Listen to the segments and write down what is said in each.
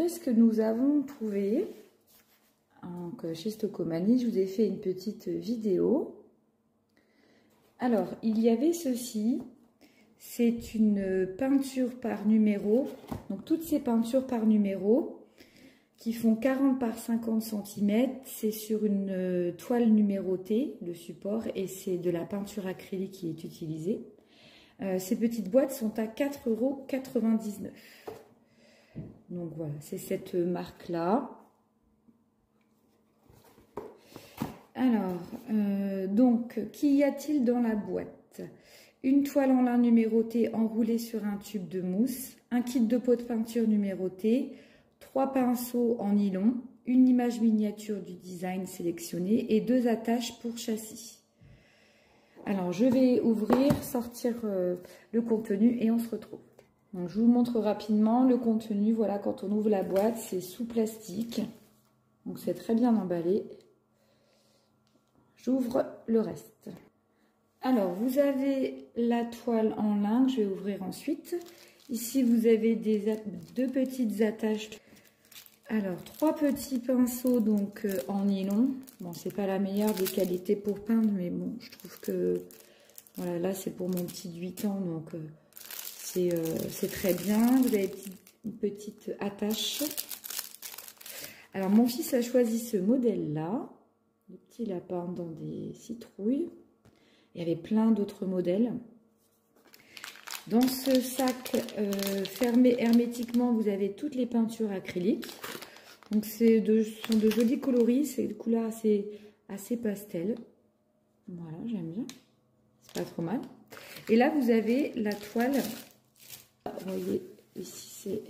montrer ce que nous avons trouvé. Donc, chez Stocomanie, je vous ai fait une petite vidéo. Alors, il y avait ceci. C'est une peinture par numéro. Donc, toutes ces peintures par numéro qui font 40 par 50 cm. C'est sur une toile numérotée, le support, et c'est de la peinture acrylique qui est utilisée. Ces petites boîtes sont à 4,99 €. Donc voilà, c'est cette marque-là. Alors, donc, qu'y a-t-il dans la boîte? Une toile en lin numérotée enroulée sur un tube de mousse, un kit de pot de peinture numéroté, 3 pinceaux en nylon, une image miniature du design sélectionné et 2 attaches pour châssis. Alors, je vais ouvrir, sortir le contenu et on se retrouve. Donc, je vous montre rapidement le contenu. Voilà, quand on ouvre la boîte, c'est sous plastique. Donc, c'est très bien emballé. J'ouvre le reste. Alors, vous avez la toile en lin que je vais ouvrir ensuite. Ici, vous avez deux petites attaches. Alors, 3 petits pinceaux donc en nylon. Bon, c'est pas la meilleure des qualités pour peindre, mais bon, je trouve que voilà, là c'est pour mon petit de 8 ans, donc c'est très bien. Vous avez une petite attache. Alors, mon fils a choisi ce modèle-là, le petit lapin dans des citrouilles. Il y avait plein d'autres modèles. Dans ce sac fermé hermétiquement, vous avez toutes les peintures acryliques. Donc, ce sont de jolis coloris, c'est de couleurs assez pastel. Voilà, j'aime bien. C'est pas trop mal. Et là, vous avez la toile. Vous voyez, ici, c'est...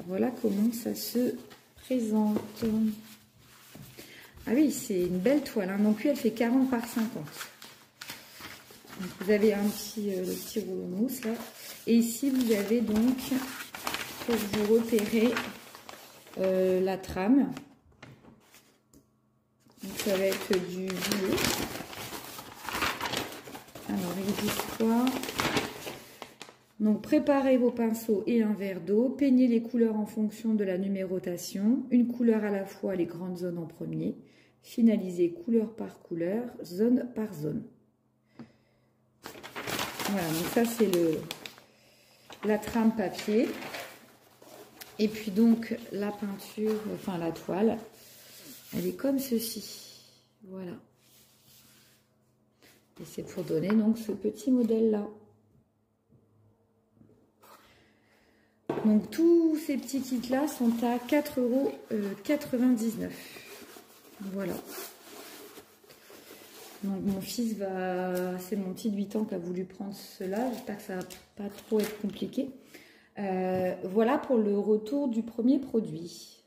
Voilà comment ça se présente. Ah oui, c'est une belle toile. Hein. Donc, lui, elle fait 40 par 50. Donc, vous avez le petit rouleau mousse là. Et ici, vous avez donc, pour vous repérer, la trame. Donc, ça va être du bleu. Alors, il dit quoi? Donc, préparez vos pinceaux et un verre d'eau. Peignez les couleurs en fonction de la numérotation. Une couleur à la fois, les grandes zones en premier. Finalisez couleur par couleur, zone par zone. Voilà, donc ça c'est la trame papier. Et puis donc la peinture, enfin la toile, elle est comme ceci. Voilà. Et c'est pour donner donc ce petit modèle là. Donc tous ces petits kits là sont à 4,99 €. Voilà. Donc mon fils c'est mon petit de 8 ans qui a voulu prendre cela. J'espère que ça va pas trop être compliqué. Voilà pour le retour du premier produit.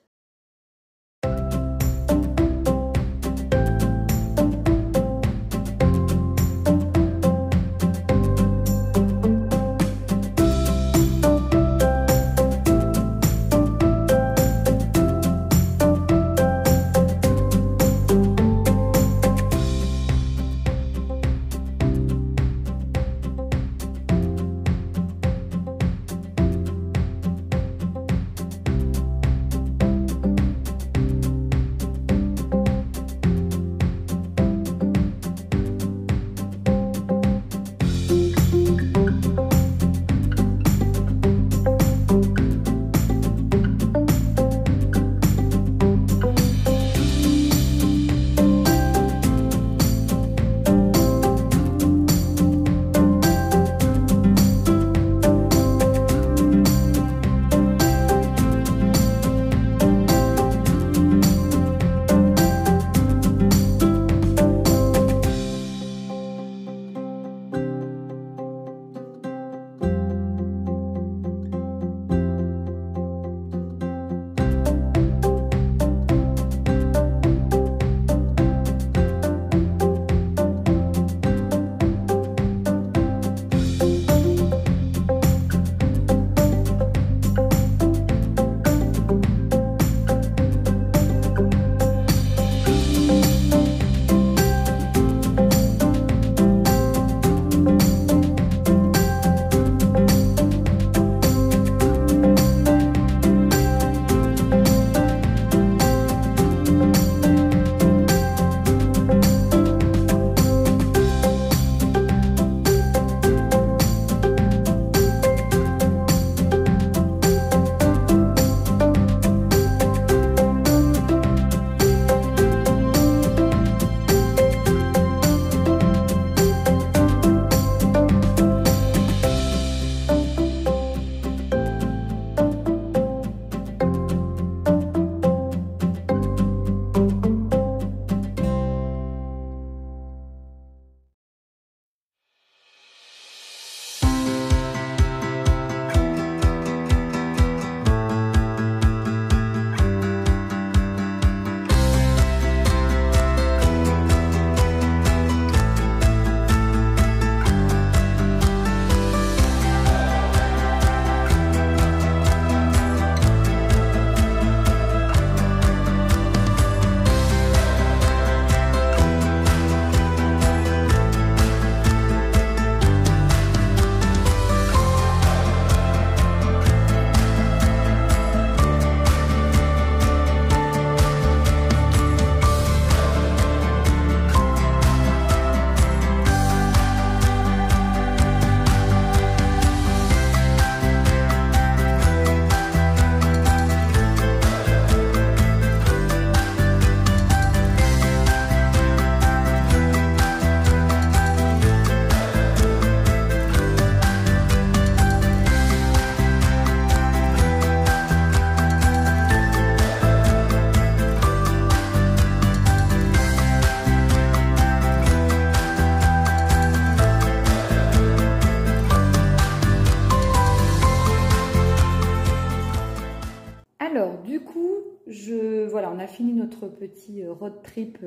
Alors, du coup, voilà, on a fini notre petit road trip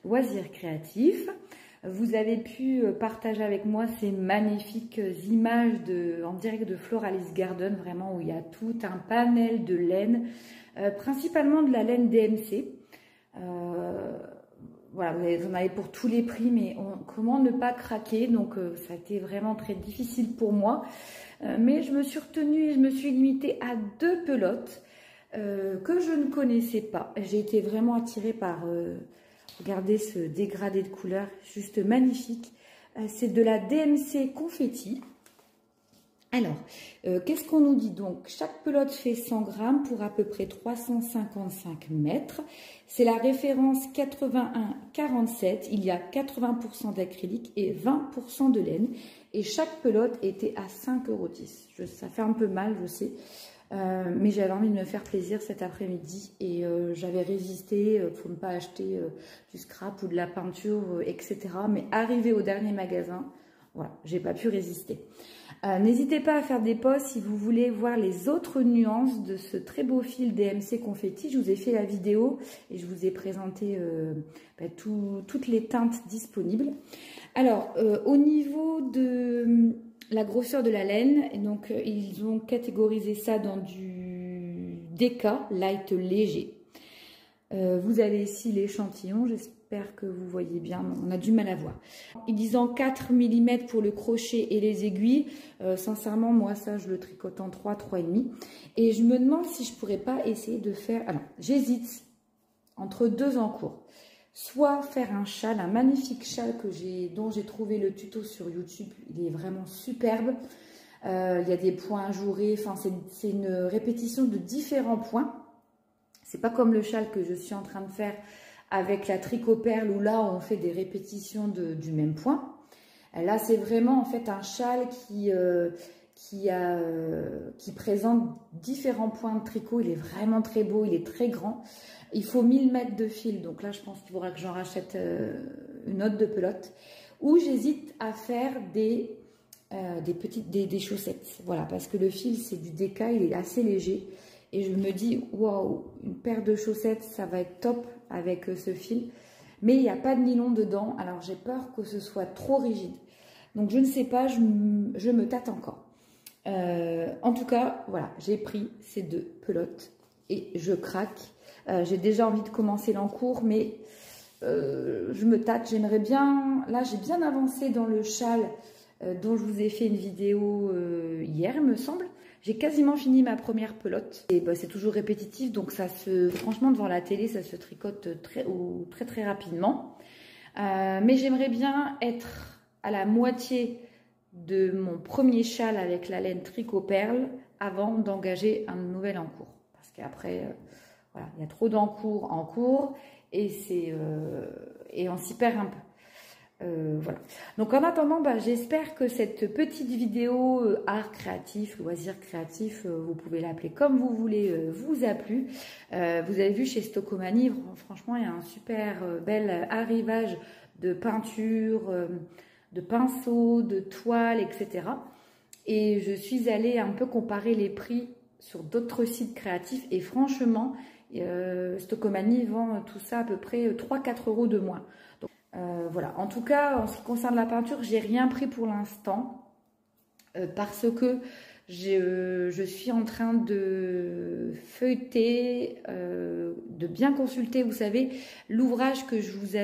loisirs créatifs. Vous avez pu partager avec moi ces magnifiques images en direct de Floralis Garden, vraiment où il y a tout un panel de laine, principalement de la laine DMC. Voilà, vous en avez pour tous les prix, mais comment ne pas craquer? Donc ça a été vraiment très difficile pour moi. Mais je me suis retenue et je me suis limitée à 2 pelotes que je ne connaissais pas. J'ai été vraiment attirée par... regardez ce dégradé de couleurs, juste magnifique. C'est de la DMC Confetti. Alors, qu'est-ce qu'on nous dit donc? Chaque pelote fait 100 grammes pour à peu près 355 mètres. C'est la référence 81-47. Il y a 80% d'acrylique et 20% de laine. Et chaque pelote était à 5,10 €. Ça fait un peu mal, je sais. Mais j'avais envie de me faire plaisir cet après-midi et j'avais résisté pour ne pas acheter du scrap ou de la peinture, etc. Mais arrivé au dernier magasin, voilà, j'ai pas pu résister. N'hésitez pas à faire des posts si vous voulez voir les autres nuances de ce très beau fil DMC Confetti. Je vous ai fait la vidéo et je vous ai présenté toutes les teintes disponibles. Alors, au niveau de la grosseur de la laine, et donc ils ont catégorisé ça dans du DK, light léger. Vous avez ici l'échantillon, j'espère que vous voyez bien, on a du mal à voir. Ils disent en 4 mm pour le crochet et les aiguilles. Sincèrement, moi ça je le tricote en 3, 3,5. Et je me demande si je pourrais pas essayer de faire... Alors, j'hésite entre 2 en cours. Soit faire un châle, un magnifique châle dont j'ai trouvé le tuto sur YouTube. Il est vraiment superbe. Il y a des points ajourés. Enfin, c'est une répétition de différents points. C'est pas comme le châle que je suis en train de faire avec la tricot perle où là on fait des répétitions du même point. Là, c'est vraiment en fait un châle qui présente différents points de tricot. Il est vraiment très beau, il est très grand. Il faut 1000 mètres de fil, donc là je pense qu'il faudra que j'en rachète une autre de pelote. Ou j'hésite à faire des chaussettes, voilà, parce que le fil c'est du DK, il est assez léger. Et je me dis, waouh, une paire de chaussettes, ça va être top avec ce fil. Mais il n'y a pas de nylon dedans, alors j'ai peur que ce soit trop rigide. Donc je ne sais pas, je me tâte encore. En tout cas, voilà, j'ai pris ces 2 pelotes et je craque. J'ai déjà envie de commencer l'encours, mais je me tâte. J'aimerais bien... Là, j'ai bien avancé dans le châle dont je vous ai fait une vidéo hier, me semble. J'ai quasiment fini ma première pelote. Et c'est toujours répétitif, donc franchement, devant la télé, ça se tricote très rapidement. Mais j'aimerais bien être à la moitié de mon premier châle avec la laine tricot perle avant d'engager un nouvel encours. Parce qu'après... Voilà, il y a trop d'encours en cours et on s'y perd un peu. Voilà. Donc en attendant, j'espère que cette petite vidéo art créatif, loisir créatif, vous pouvez l'appeler comme vous voulez, vous a plu. Vous avez vu chez Stocomanie, franchement, il y a un super bel arrivage de peinture, de pinceaux, de toiles, etc. Et je suis allée un peu comparer les prix sur d'autres sites créatifs et franchement, Stocomanie vend tout ça à peu près 3-4 € de moins. Donc, voilà. En tout cas, en ce qui concerne la peinture, j'ai rien pris pour l'instant parce que je suis en train de feuilleter, de bien consulter, vous savez, l'ouvrage que je vous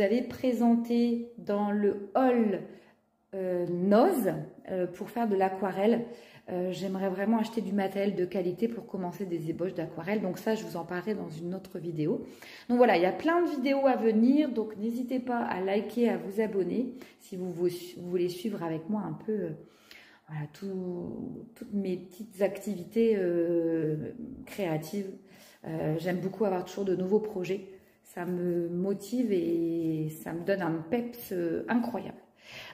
avais présenté dans le haul Nose pour faire de l'aquarelle. J'aimerais vraiment acheter du matériel de qualité pour commencer des ébauches d'aquarelle. Donc ça, je vous en parlerai dans une autre vidéo. Donc voilà, il y a plein de vidéos à venir. Donc n'hésitez pas à liker, à vous abonner si vous voulez suivre avec moi un peu voilà, toutes mes petites activités créatives. J'aime beaucoup avoir toujours de nouveaux projets. Ça me motive et ça me donne un peps incroyable.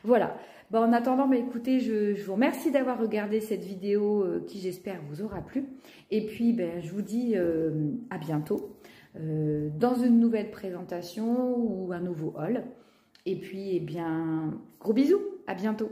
Voilà. En attendant, écoutez, je vous remercie d'avoir regardé cette vidéo qui, j'espère, vous aura plu. Et puis, je vous dis à bientôt dans une nouvelle présentation ou un nouveau haul. Et puis, gros bisous, à bientôt.